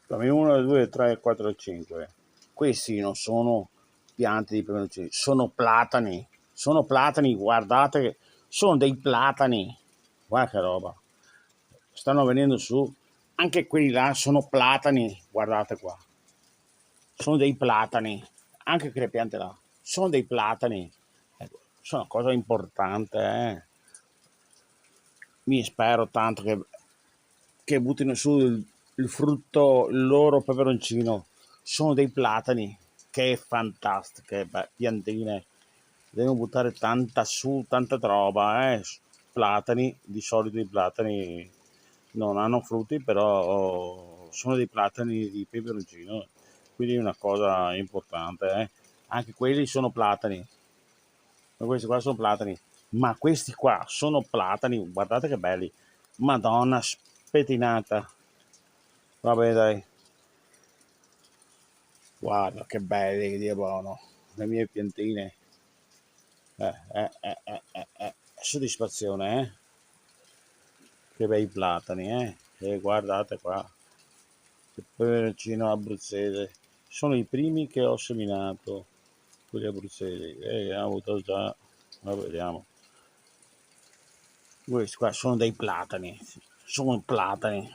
1, 2, 3, 4, 5. Questi non sono piante di peperoncini, sono platani, guardate, che sono dei platani, guarda che roba, stanno venendo su, anche quelli là sono platani, guardate qua, sono dei platani, anche quelle piante là, sono dei platani, ecco, sono una cosa importante, mi spero tanto che buttino su il frutto, il loro peperoncino, sono dei platani, che fantastiche piantine, devono buttare tanta su, tanta roba, platani, di solito i platani non hanno frutti, però sono dei platani di peperoncino, quindi è una cosa importante, anche quelli sono platani, questi qua sono platani, ma questi qua sono platani, guardate che belli, madonna spettinata, vabbè dai, guarda che belli, che Dio buono, le mie piantine, soddisfazione, che bei platani, e guardate qua, che peperoncino abruzzese, sono i primi che ho seminato, quelli abruzzesi, ho avuto già, ma vediamo. Questi qua sono dei platani, sono platani,